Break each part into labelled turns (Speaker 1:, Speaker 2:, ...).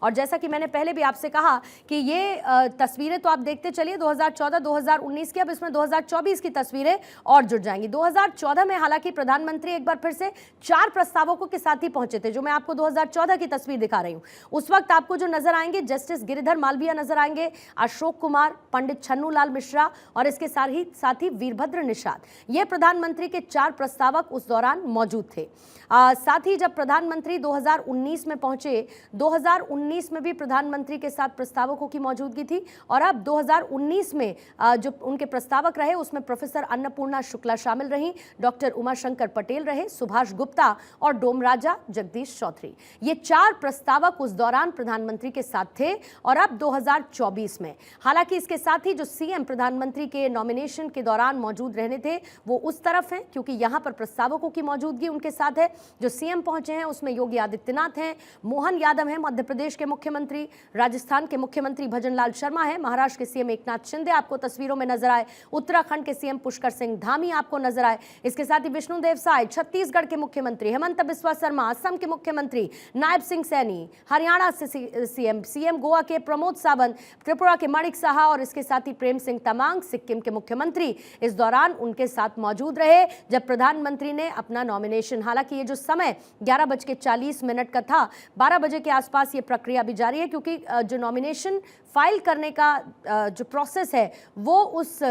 Speaker 1: और जैसा कि मैंने पहले भी आपसे कहा कि ये तस्वीरें तो आप देखते चलिए 2014, 2019 की, अब इसमें 2024 की तस्वीरें और जुड़ जाएंगी। 2014 में हालांकि प्रधानमंत्री एक बार फिर से 4 प्रस्तावकों के साथ ही पहुंचे थे, जो मैं आपको 2014 की तस्वीर दिखा रही हूं। उस वक्त आपको जो नजर आएंगे जस्टिस गिरिधर मालविया नजर आएंगे, अशोक कुमार, पंडित छन्नू लाल मिश्रा और इसके साथ ही वीरभद्र निषाद। ये प्रधानमंत्री के 4 प्रस्तावक उस दौरान मौजूद थे। साथ ही जब प्रधानमंत्री 2019 में पहुंचे, 2019 में भी प्रधानमंत्री के साथ प्रस्तावकों की मौजूदगी थी और अब 2019 में जो उनके प्रस्तावक रहे उसमें प्रोफेसर अन्नपूर्णा शुक्ला शामिल रहीं, डॉक्टर उमाशंकर पटेल रहे, सुभाष गुप्ता और डोमराजा जगदीश चौधरी। ये 4 प्रस्तावक उस दौरान प्रधानमंत्री के साथ थे और अब 2024 में, हालांकि इसके साथ ही जो सीएम प्रधानमंत्री के नॉमिनेशन के दौरान मौजूद रहने थे वो उस तरफ हैं, क्योंकि यहां पर प्रस्तावकों की मौजूदगी उनके साथ है। जो सीएम पहुंचे हैं उसमें योगी आदित्यनाथ हैं, मोहन यादव हैं मध्य प्रदेश के मुख्यमंत्री, राजस्थान के मुख्यमंत्री भजनलाल शर्मा हैं, महाराष्ट्र के सीएम एकनाथ शिंदे आपको तस्वीरों में नजर आए, उत्तराखंड के सीएम पुष्कर सिंह धामी आपको नजर आए। इसके साथ ही विष्णुदेव साय छत्तीसगढ़ के मुख्यमंत्री, हेमंत बिस्वा शर्मा असम के मुख्यमंत्री, नायब सिंह सैनी हरियाणा से सीएम गोवा के प्रमोद सावंत, त्रिपुरा के माणिक साहा और इसके साथ ही प्रेम सिंह तमांग सिक्किम के मुख्यमंत्री इस दौरान उनके साथ मौजूद रहे जब प्रधानमंत्री ने अपना नॉमिनेशन, हालांकि ये जो समय 11:40 का था, 12 बजे के आसपास ये प्रक्रिया भी जारी है, क्योंकि जो नॉमिनेशन फाइल करने का जो प्रोसेस है वो उस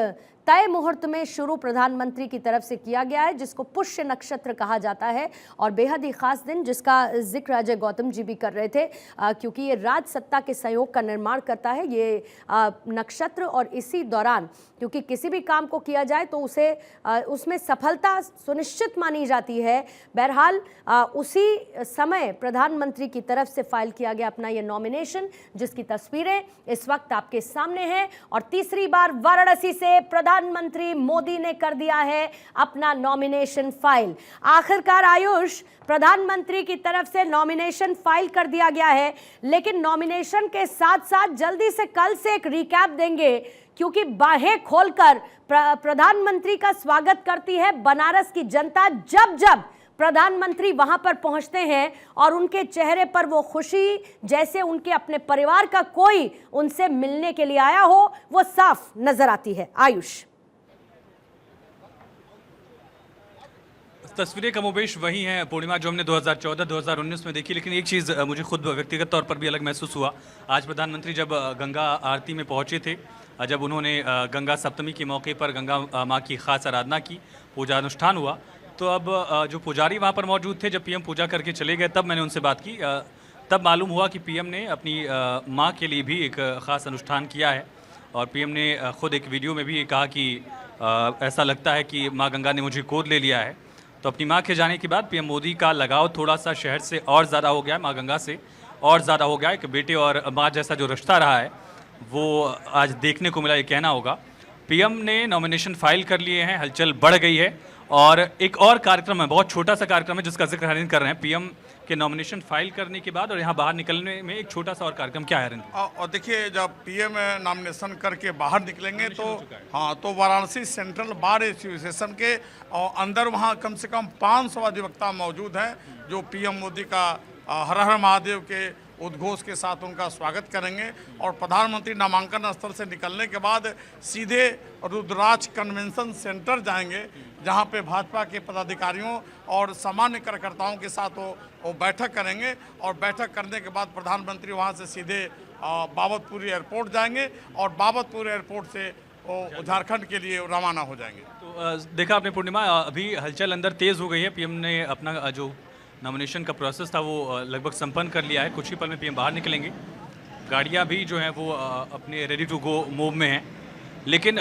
Speaker 1: तय मुहूर्त में शुरू प्रधानमंत्री की तरफ से किया गया है, जिसको पुष्य नक्षत्र कहा जाता है और बेहद ही खास दिन जिसका जिक्र अजय गौतम जी भी कर रहे थे, क्योंकि ये राज सत्ता के संयोग का निर्माण करता है ये नक्षत्र। और इसी दौरान क्योंकि किसी भी काम को किया जाए तो उसे उसमें सफलता सुनिश्चित मानी जाती है। बहरहाल उसी समय प्रधानमंत्री की तरफ से फाइल किया गया अपना ये नॉमिनेशन, जिसकी तस्वीरें इस वक्त आपके सामने हैं। और तीसरी बार वाराणसी से प्रधानमंत्री मोदी ने कर दिया है अपना नॉमिनेशन फाइल। आखिरकार आयुष, प्रधानमंत्री की तरफ से नॉमिनेशन फाइल कर दिया गया है, लेकिन नॉमिनेशन के साथ साथ जल्दी से कल से एक रिकैप देंगे, क्योंकि बाहें खोलकर प्रधानमंत्री का स्वागत करती है बनारस की जनता जब जब प्रधानमंत्री वहां पर पहुंचते हैं और उनके चेहरे पर वो खुशी, जैसे उनके अपने परिवार का कोई उनसे मिलने के लिए आया हो, वो साफ नजर आती है। आयुष,
Speaker 2: तस्वीरें कमोबेश वही हैं पूर्णिमा जो हमने 2014-2019 में देखी, लेकिन एक चीज़ मुझे खुद व्यक्तिगत तौर पर भी अलग महसूस हुआ। आज प्रधानमंत्री जब गंगा आरती में पहुंचे थे, जब उन्होंने गंगा सप्तमी के मौके पर गंगा माँ की खास आराधना की, पूजा अनुष्ठान हुआ, तो अब जो पुजारी वहाँ पर मौजूद थे, जब पीएम पूजा करके चले गए तब मैंने उनसे बात की, तब मालूम हुआ कि पीएम ने अपनी माँ के लिए भी एक ख़ास अनुष्ठान किया है। और पीएम ने खुद एक वीडियो में भी कहा कि ऐसा लगता है कि माँ गंगा ने मुझे गोद ले लिया है। तो अपनी माँ के जाने के बाद पीएम मोदी का लगाव थोड़ा सा शहर से और ज़्यादा हो गया है, माँ गंगा से और ज़्यादा हो गया है कि बेटे और माँ जैसा जो रिश्ता रहा है वो आज देखने को मिला, ये कहना होगा। पीएम ने नॉमिनेशन फाइल कर लिए हैं, हलचल बढ़ गई है। और एक और कार्यक्रम है, बहुत छोटा सा कार्यक्रम है जिसका जिक्र हरिंद कर रहे हैं, पीएम के नॉमिनेशन फाइल करने के बाद और यहाँ बाहर निकलने में एक छोटा सा और कार्यक्रम क्या है हरिंद?
Speaker 3: और देखिए, जब पीएम नॉमिनेशन करके बाहर निकलेंगे तो हाँ, तो वाराणसी सेंट्रल बार एसोसिएशन के अंदर वहाँ कम से कम 500 अधिवक्ता मौजूद हैं, जो पीएम मोदी का हर हर महादेव के उद्घोष के साथ उनका स्वागत करेंगे। और प्रधानमंत्री नामांकन स्थल से निकलने के बाद सीधे रुद्राज कन्वेंशन सेंटर जाएंगे, जहां पे भाजपा के पदाधिकारियों और सामान्य कार्यकर्ताओं के साथ वो बैठक करेंगे। और बैठक करने के बाद प्रधानमंत्री वहां से सीधे बाबतपुर एयरपोर्ट जाएंगे और बाबतपुर एयरपोर्ट से वो झारखंड के लिए रवाना हो जाएंगे।
Speaker 2: तो देखा आपने पूर्णिमा, अभी हलचल अंदर तेज़ हो गई है। पीएम ने अपना जो नॉमिनेशन का प्रोसेस था वो लगभग संपन्न कर लिया है। कुछ ही पल में पीएम बाहर निकलेंगे, गाड़ियां भी जो हैं वो अपने रेडी टू गो मूव में हैं। लेकिन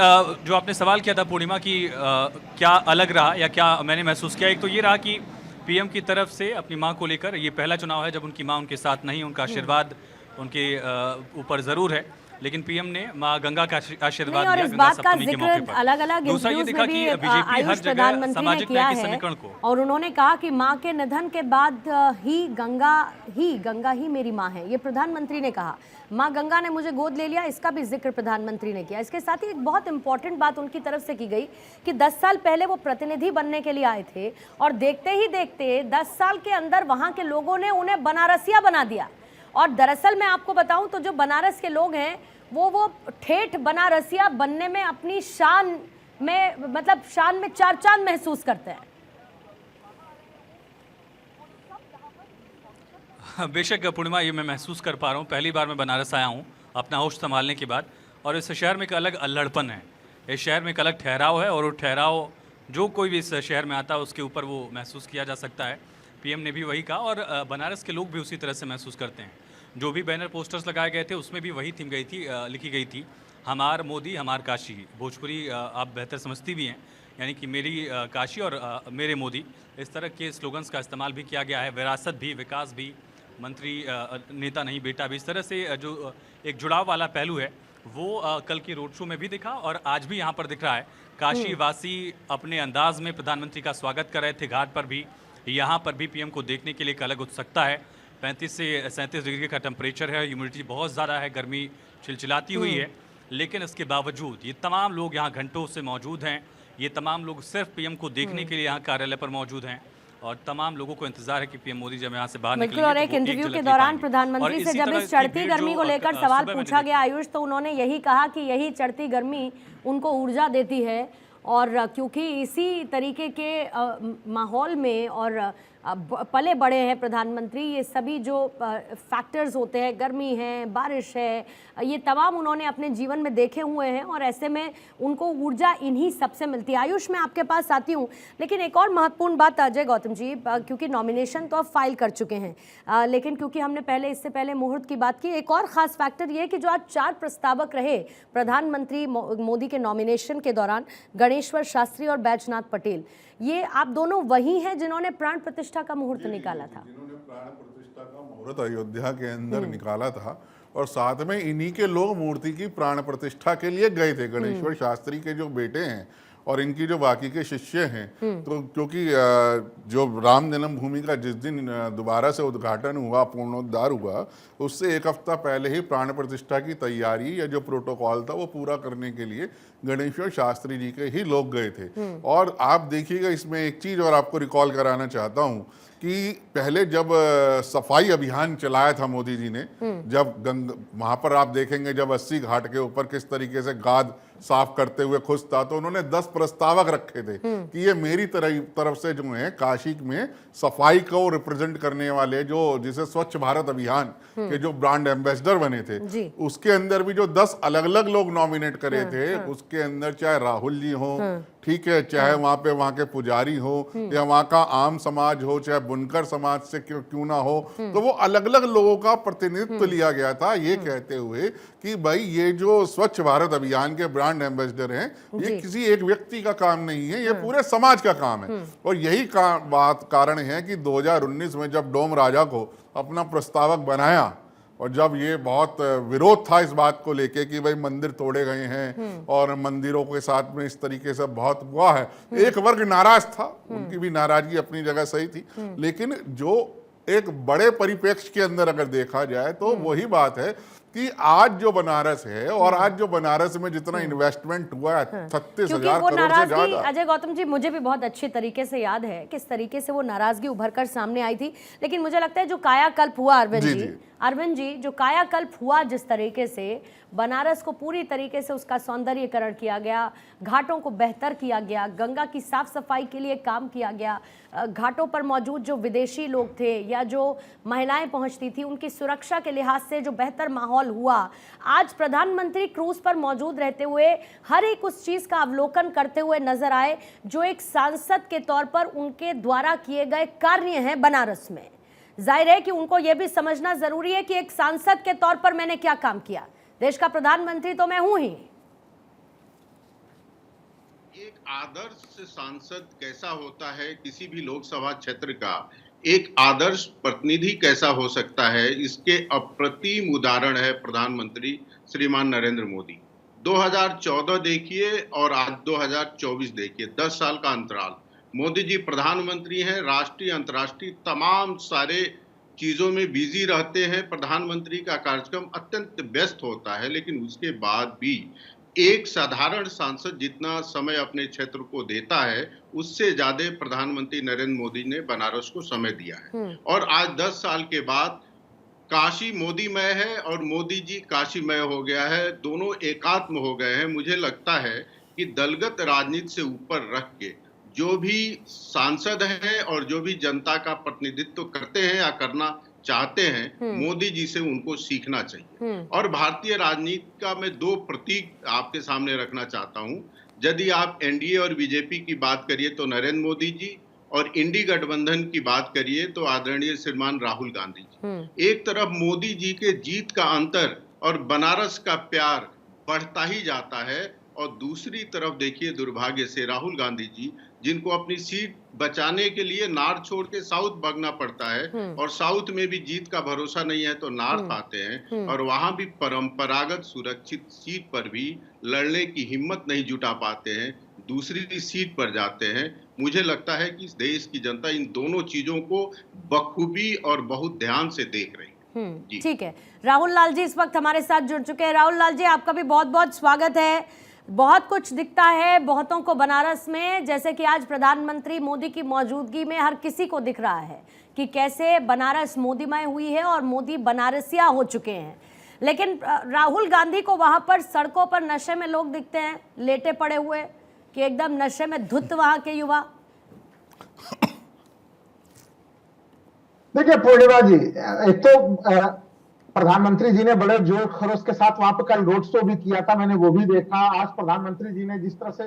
Speaker 2: जो आपने सवाल किया था पूर्णिमा की क्या अलग रहा या क्या मैंने महसूस किया, एक तो ये रहा कि पीएम की तरफ से अपनी मां को लेकर, ये पहला चुनाव है जब उनकी मां उनके साथ नहीं, उनका आशीर्वाद उनके ऊपर ज़रूर है, लेकिन पीएम ने माँ गंगा का आशीर्वाद
Speaker 1: दिया। गंगा सप्तमी के मौके पर अलग-अलग इंटरव्यूज में भी आयुष प्रधानमंत्री ने किया है और उन्होंने कहा कि माँ के निधन के बाद ही गंगा ही मेरी माँ है, ये प्रधानमंत्री ने कहा। माँ गंगा ने मुझे गोद ले लिया, इसका भी जिक्र प्रधानमंत्री ने किया। इसके साथ ही एक बहुत इंपॉर्टेंट बात उनकी तरफ से की गई कि 10 साल पहले वो प्रतिनिधि बनने के लिए आए थे और देखते ही देखते 10 साल के अंदर वहाँ के लोगों ने उन्हें बनारसिया बना दिया और दरअसल मैं आपको बताऊं तो जो बनारस के लोग हैं वो ठेठ बनारसिया बनने में अपनी शान में, मतलब शान में चार चांद महसूस करते हैं।
Speaker 2: बेशक पूर्णिमा, ये मैं महसूस कर पा रहा हूँ। पहली बार मैं बनारस आया हूँ अपना होश संभालने के बाद, और इस शहर में एक अलग अल्हड़पन है, इस शहर में एक अलग ठहराव है, और वो ठहराव जो कोई भी इस शहर में आता है उसके ऊपर वो महसूस किया जा सकता है। पीएम ने भी वही कहा, और बनारस के लोग भी उसी तरह से महसूस करते हैं। जो भी बैनर पोस्टर्स लगाए गए थे उसमें भी वही थीम गई थी, लिखी गई थी, हमार मोदी हमार काशी। भोजपुरी आप बेहतर समझती भी हैं, यानी कि मेरी काशी और मेरे मोदी, इस तरह के स्लोगन्स का इस्तेमाल भी किया गया है। विरासत भी, विकास भी, मंत्री नेता नहीं बेटा भी, इस तरह से जो एक जुड़ाव वाला पहलू है वो कल की रोड शो में भी दिखा और आज भी यहाँ पर दिख रहा है। काशी वासी अपने अंदाज में प्रधानमंत्री का स्वागत कर रहे थे। घाट पर भी, यहाँ पर भी पीएम को देखने के लिए एक अलग उत्सुकता है। 35 से 37 डिग्री का टेम्परेचर है, ह्यूमिडिटी बहुत ज़्यादा है, गर्मी चिलचिलाती हुई है, लेकिन इसके बावजूद ये तमाम लोग यहाँ घंटों से मौजूद हैं। ये तमाम लोग सिर्फ पीएम को देखने के लिए यहाँ कार्यालय पर मौजूद हैं, और तमाम लोगों को इंतजार है कि पीएम मोदी जब यहाँ से बाहर
Speaker 1: बिल्कुल।
Speaker 2: निकलेंगे
Speaker 1: और
Speaker 2: तो
Speaker 1: एक
Speaker 2: वो
Speaker 1: इंटरव्यू के
Speaker 2: झलक
Speaker 1: दौरान
Speaker 2: दिखाएंगे।
Speaker 1: प्रधानमंत्री
Speaker 2: और
Speaker 1: से
Speaker 2: इसी
Speaker 1: जब
Speaker 2: तरह
Speaker 1: इस
Speaker 2: की
Speaker 1: चढ़ती
Speaker 2: भीड़
Speaker 1: गर्मी
Speaker 2: जो
Speaker 1: को लेकर
Speaker 2: सुबह
Speaker 1: सवाल
Speaker 2: मैंने
Speaker 1: पूछा गया आयुष, तो उन्होंने यही कहा कि यही चढ़ती गर्मी उनको ऊर्जा देती है, और क्योंकि इसी तरीके के माहौल में और पले बड़े हैं प्रधानमंत्री, ये सभी जो फैक्टर्स होते हैं, गर्मी है, बारिश है, ये तमाम उन्होंने अपने जीवन में देखे हुए हैं, और ऐसे में उनको ऊर्जा इन्हीं सबसे मिलती है। आयुष, मैं आपके पास आती हूँ, लेकिन एक और महत्वपूर्ण बात अजय गौतम जी, क्योंकि नॉमिनेशन तो अब फाइल कर चुके हैं, लेकिन क्योंकि हमने इससे पहले मुहूर्त की बात की, एक और ख़ास फैक्टर ये कि जो आज 4 प्रस्तावक रहे प्रधानमंत्री मोदी के नॉमिनेशन के दौरान, गणेश्वर शास्त्री और बैजनाथ पटेल, ये आप दोनों वही हैं जिन्होंने प्राण प्रतिष्ठा का मुहूर्त निकाला था?
Speaker 4: जिन्होंने प्राण प्रतिष्ठा का मुहूर्त अयोध्या के अंदर निकाला था, और साथ में इन्हीं के लोग मूर्ति की प्राण प्रतिष्ठा के लिए गए थे। गणेश्वर शास्त्री के जो बेटे हैं और इनकी जो बाकी के शिष्य हैं, तो क्योंकि जो राम जन्मभूमि का जिस दिन दोबारा से उद्घाटन हुआ, पूर्णोद्धार हुआ, उससे एक हफ्ता पहले ही प्राण प्रतिष्ठा की तैयारी या जो प्रोटोकॉल था वो पूरा करने के लिए गणेश्वर शास्त्री जी के ही लोग गए थे। और आप देखिएगा, इसमें एक चीज़ और आपको रिकॉल कराना चाहता हूँ कि पहले जब सफाई अभियान चलाया था मोदी जी ने, जब वहाँ पर आप देखेंगे जब 80 घाट के ऊपर किस तरीके से गाद साफ करते हुए खुश था, तो उन्होंने 10 प्रस्तावक रखे थे कि ये मेरी तरफ से जो है काशी में सफाई को रिप्रेजेंट करने वाले, जो जिसे स्वच्छ भारत अभियान के जो ब्रांड एम्बेसडर बने थे, उसके अंदर भी जो 10 अलग अलग लोग नॉमिनेट करे थे, उसके अंदर चाहे राहुल जी हो, ठीक है, चाहे वहाँ के पुजारी हो, या वहाँ का आम समाज हो, चाहे बुनकर समाज से क्यों ना हो, तो वो अलग अलग लोगों का प्रतिनिधित्व लिया गया था, ये कहते हुए कि भाई ये जो स्वच्छ भारत अभियान के ब्रांड एम्बेसडर हैं, ये किसी एक व्यक्ति का काम नहीं है, ये पूरे समाज का काम है। और यही कारण है कि 2019 में जब डोम राजा को अपना प्रस्तावक बनाया, और जब ये बहुत विरोध था इस बात को लेके कि भाई मंदिर तोड़े गए हैं और मंदिरों के साथ में इस तरीके से बहुत हुआ है, एक वर्ग नाराज था, उनकी भी नाराजगी अपनी जगह सही थी, लेकिन जो एक बड़े परिप्रेक्ष्य के अंदर अगर देखा जाए तो वही बात है कि आज जो बनारस है, और आज जो बनारस में जितना इन्वेस्टमेंट हुआ है 36,000 करोड़ से ज्यादा।
Speaker 1: अजय गौतम जी, मुझे भी बहुत अच्छे तरीके से याद है किस तरीके से वो नाराजगी उभर कर सामने आई थी, लेकिन मुझे लगता है जो कायाकल्प हुआ अरविंद जी, जो कायाकल्प हुआ जिस तरीके से बनारस को पूरी तरीके से उसका सौंदर्यीकरण किया गया, घाटों को बेहतर किया गया, गंगा की साफ सफाई के लिए काम किया गया, घाटों पर मौजूद जो विदेशी लोग थे या जो महिलाएं पहुंचती थी उनकी सुरक्षा के लिहाज से जो बेहतर माहौल हुआ, आज प्रधानमंत्री क्रूज पर मौजूद रहते हुए हर एक उस चीज़ का अवलोकन करते हुए नजर आए जो एक सांसद के तौर पर उनके द्वारा किए गए कार्य हैं बनारस में। जाहिर है कि उनको यह भी समझना जरूरी है कि एक सांसद के तौर पर मैंने क्या काम किया, देश का प्रधानमंत्री तो मैं हूं ही।
Speaker 5: एक आदर्श सांसद कैसा होता है, किसी भी लोकसभा क्षेत्र का एक आदर्श प्रतिनिधि कैसा हो सकता है, इसके अप्रतिम उदाहरण है प्रधानमंत्री श्रीमान नरेंद्र मोदी। 2014 देखिए और आज 2024 देखिए, 10 साल का अंतराल। मोदी जी प्रधानमंत्री हैं, राष्ट्रीय अंतर्राष्ट्रीय तमाम सारे चीजों में बिजी रहते हैं, प्रधानमंत्री का कार्यक्रम अत्यंत व्यस्त होता है, लेकिन उसके बाद भी एक साधारण सांसद जितना समय अपने क्षेत्र को देता है, उससे ज्यादा प्रधानमंत्री नरेंद्र मोदी ने बनारस को समय दिया है। और आज 10 साल के बाद काशी मोदीमय है और मोदी जी काशीमय हो गया है, दोनों एकात्म हो गए हैं। मुझे लगता है कि दलगत राजनीति से ऊपर रख के जो भी सांसद हैं और जो भी जनता का प्रतिनिधित्व करते हैं या करना चाहते हैं, मोदी जी से उनको सीखना चाहिए। और भारतीय राजनीति का मैं दो प्रतीक आपके सामने रखना चाहता हूं। यदि आप एनडीए और बीजेपी की बात करिए तो नरेंद्र मोदी जी, और इंडी गठबंधन की बात करिए तो आदरणीय श्रीमान राहुल गांधी जी। एक तरफ मोदी जी के जीत का अंतर और बनारस का प्यार बढ़ता ही जाता है, और दूसरी तरफ देखिए दुर्भाग्य से राहुल गांधी जी, जिनको अपनी सीट बचाने के लिए नॉर्थ छोड़ के साउथ भागना पड़ता है, और साउथ में भी जीत का भरोसा नहीं है तो नॉर्थ आते हैं, और वहां भी परंपरागत सुरक्षित सीट पर भी लड़ने की हिम्मत नहीं जुटा पाते हैं, दूसरी सीट पर जाते हैं। मुझे लगता है कि इस देश की जनता इन दोनों चीजों को बखूबी और बहुत ध्यान से देख रही है।
Speaker 1: ठीक है, राहुल लाल जी इस वक्त हमारे साथ जुड़ चुके हैं। राहुल लाल जी, आपका भी बहुत बहुत स्वागत है। बहुत कुछ दिखता है बहुतों को बनारस में, जैसे कि आज प्रधानमंत्री मोदी की मौजूदगी में हर किसी को दिख रहा है कि कैसे बनारस मोदीमय हुई है और मोदी बनारसिया हो चुके हैं। लेकिन राहुल गांधी को वहां पर सड़कों पर नशे में लोग दिखते हैं, लेटे पड़े हुए, कि एकदम नशे में धुत वहां के युवा।
Speaker 6: देखिए पूर्णिमा जी, एक तो प्रधानमंत्री जी ने बड़े जोर खरोश के साथ वहां पर कल रोड शो भी किया था, मैंने वो भी देखा। आज प्रधानमंत्री जी ने जिस तरह से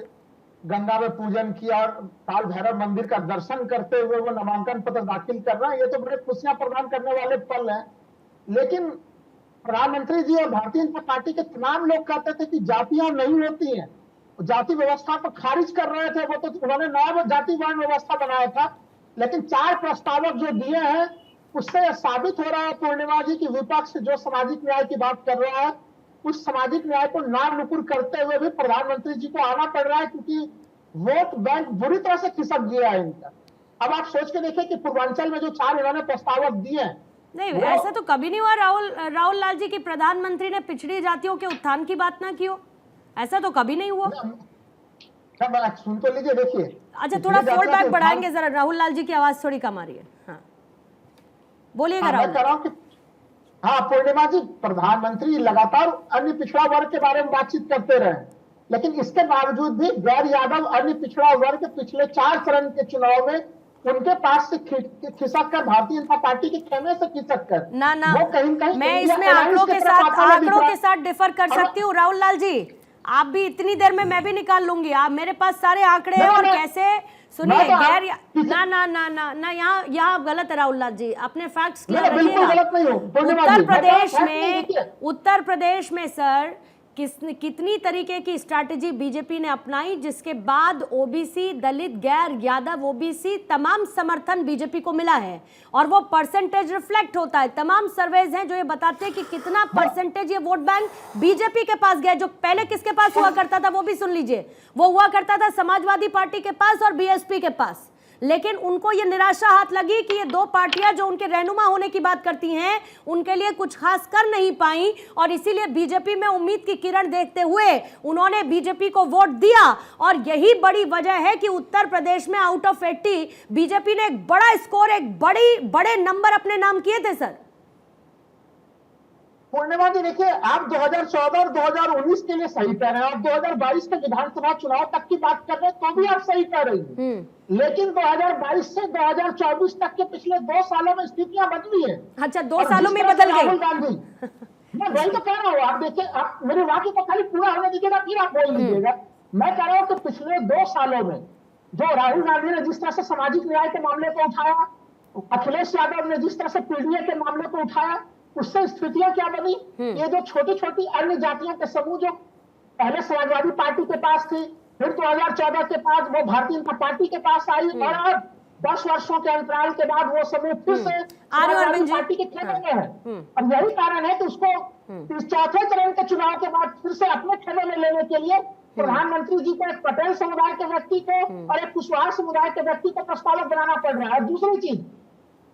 Speaker 6: गंगा में पूजन किया और काल भैरव मंदिर का दर्शन करते हुए वो नामांकन पत्र दाखिल कर रहे हैं, ये तो बड़े खुशियां प्रदान करने वाले पल हैं। लेकिन प्रधानमंत्री जी और भारतीय जनता पार्टी के तमाम लोग कहते थे कि जातियां नहीं होती हैं, जाति व्यवस्था को खारिज कर रहे थे। वो तो उन्होंने नया जाति वर्ण व्यवस्था बनाया था, लेकिन 4 प्रस्तावक जो दिए हैं उससे यह साबित हो रहा है पूर्णिमा जी की विपक्ष जो सामाजिक न्याय की बात कर रहा है, उस सामाजिक न्याय को नानुकुर करते हुए भी प्रधानमंत्री जी को आना पड़ रहा है, क्योंकि वोट बैंक बुरी तरह से खिसक गया है इनका। अब आप सोच के देखिए कि पूर्वांचल में जो 4 इन्होंने प्रस्तावक दिए हैं,
Speaker 1: नहीं ऐसा तो कभी नहीं हुआ राहुल लाल जी की प्रधानमंत्री ने पिछड़ी जातियों के उत्थान की बात ना की हो, ऐसा तो कभी नहीं हुआ।
Speaker 6: सुन तो लीजिए, देखिए।
Speaker 1: अच्छा, थोड़ा फोल्ड बैक बढ़ाएंगे जरा, राहुल लाल जी की आवाज थोड़ी कम आ रही है। हाँ बोलिएगा राहुल।
Speaker 6: हाँ पूर्णिमा जी, प्रधानमंत्री लगातार अन्य पिछड़ा वर्ग के बारे में बातचीत करते रहे, लेकिन इसके बावजूद भी गैर यादव अन्य पिछड़ा वर्ग पिछले 4 चरण के चुनाव में उनके पास से खिसक कर भारतीय जनता पार्टी के खेमे से खिसक कर
Speaker 1: ना
Speaker 6: वो कहीं
Speaker 1: मैं इसमें आंकड़ों के साथ डिफर कर सकती हूँ। राहुल लाल जी, आप भी इतनी देर में मैं भी निकाल लूंगी, आप मेरे पास सारे आंकड़े हैं। और कैसे सुनिए, गैर ना ना ना ना ना यहाँ आप गलत है राहुल लाल जी, अपने फैक्ट्स क्लियर रखिएगा। उत्तर प्रदेश में सर कितनी तरीके की स्ट्रैटेजी बीजेपी ने अपनाई, जिसके बाद ओबीसी, दलित, गैर यादव, ओबीसी तमाम समर्थन बीजेपी को मिला है, और वो परसेंटेज रिफ्लेक्ट होता है। तमाम सर्वेज हैं जो ये बताते हैं कि कितना परसेंटेज ये वोट बैंक बीजेपी के पास गया। जो पहले किसके पास हुआ करता था वो भी सुन लीजिए, वो हुआ करता था समाजवादी पार्टी के पास और बीएसपी के पास। लेकिन उनको ये निराशा हाथ लगी कि ये 2 पार्टियां जो उनके रहनुमा होने की बात करती हैं उनके लिए कुछ खास कर नहीं पाई, और इसीलिए बीजेपी में उम्मीद की किरण देखते हुए उन्होंने बीजेपी को वोट दिया। और यही बड़ी वजह है कि उत्तर प्रदेश में आउट ऑफ 80 बीजेपी ने एक बड़ा स्कोर, एक बड़े नंबर अपने नाम किए थे सर।
Speaker 6: पूर्णिमा जी देखिए, आप 2014 और 2019 के लिए सही कह रहे हैं, आप 2022 के विधानसभा चुनाव तक की बात कर रहे हैं तो भी आप सही कह रही हैं। लेकिन 2022 से 2024 तक के पिछले 2 सालों में स्थितियां बदली है।
Speaker 1: अच्छा, 2 सालों में बदल गई।
Speaker 6: राहुल गांधी, मैं वही तो कह रहा हूँ। आप देखिए, आप मेरे वाक्य को खाली पूरा होने दीजिएगा, फिर आप बोल लीजिएगा। मैं कह रहा हूँ कि पिछले 2 सालों में जो राहुल गांधी ने जिस तरह से सामाजिक न्याय के मामले को उठाया, अखिलेश यादव ने जिस तरह से पीडीए के मामले को उठाया, उससे स्थितियां क्या बनी। ये जो छोटी छोटी अन्य जातियों के समूह जो पहले समाजवादी पार्टी के पास थी, फिर 2014 के पास वो भारतीय जनता पार्टी के पास आई, और अब 10 वर्षों के अंतराल के बाद वो समूह फिर से समाजवादी पार्टी के खेमे में है। अब यही कारण है कि उसको इस 4थे चरण के चुनाव के बाद फिर से अपने खेमे में लेने के लिए प्रधानमंत्री जी को एक पटेल समुदाय के व्यक्ति को और एक कुशवाहा समुदाय के व्यक्ति को प्रस्तावक बनाना पड़ रहा है। दूसरी चीज,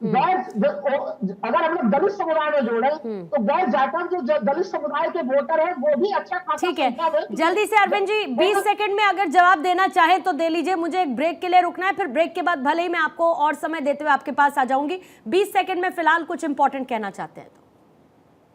Speaker 6: अगर हम लोग दलित समुदाय में जोड़े तो गैर जाटव जो दलित समुदाय के वोटर है वो भी अच्छा खासा।
Speaker 1: ठीक है, जल्दी से अरविंद जी 20 सेकंड में अगर जवाब देना चाहे तो दे लीजिए। मुझे एक ब्रेक के लिए रुकना है, फिर ब्रेक के बाद भले ही मैं आपको और समय देते हुए आपके पास आ जाऊंगी। 20 सेकंड में फिलहाल कुछ इंपॉर्टेंट कहना चाहते हैं तो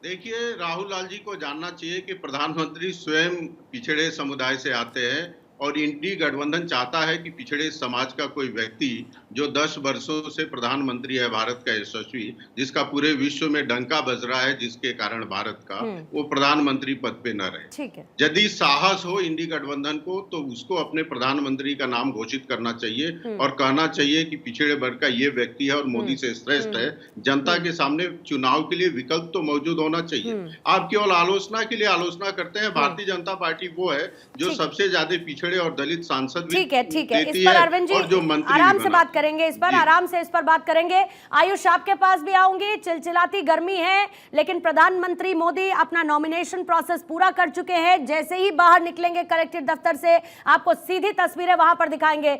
Speaker 5: देखिए, राहुल लाल जी को जानना चाहिए कि प्रधानमंत्री स्वयं पिछड़े समुदाय से आते हैं और इंडी गठबंधन चाहता है कि पिछड़े समाज का कोई व्यक्ति जो 10 वर्षों से प्रधानमंत्री है भारत का यशस्वी, जिसका पूरे विश्व में डंका बज रहा है, जिसके कारण भारत का वो प्रधानमंत्री पद पे न रहे।
Speaker 1: ठीक है।
Speaker 5: यदि साहस हो इंडी गठबंधन को तो उसको अपने प्रधानमंत्री का नाम घोषित करना चाहिए और कहना चाहिए कि पिछड़े वर्ग का ये व्यक्ति है और मोदी से श्रेष्ठ है। जनता के सामने चुनाव के लिए विकल्प तो मौजूद होना चाहिए। आप केवल आलोचना के लिए आलोचना करते हैं। भारतीय जनता पार्टी वो है जो सबसे ज्यादा पिछड़े और दलित सांसद भी
Speaker 1: ठीक है, ठीक है। इस
Speaker 5: देती
Speaker 1: पर
Speaker 5: है
Speaker 1: अरविंद जी
Speaker 5: और जो मंत्री
Speaker 1: आराम
Speaker 5: भी
Speaker 1: से बात करेंगे, इस पर
Speaker 5: जी।
Speaker 1: आराम से इस पर बात करेंगे। आयुष, आपके पास भी आऊंगी। चिलचिलाती गर्मी है, लेकिन प्रधानमंत्री मोदी अपना नॉमिनेशन प्रोसेस पूरा कर चुके हैं। जैसे ही बाहर निकलेंगे कलेक्ट्रेट दफ्तर से, आपको सीधी तस्वीरें वहां पर दिखाएंगे।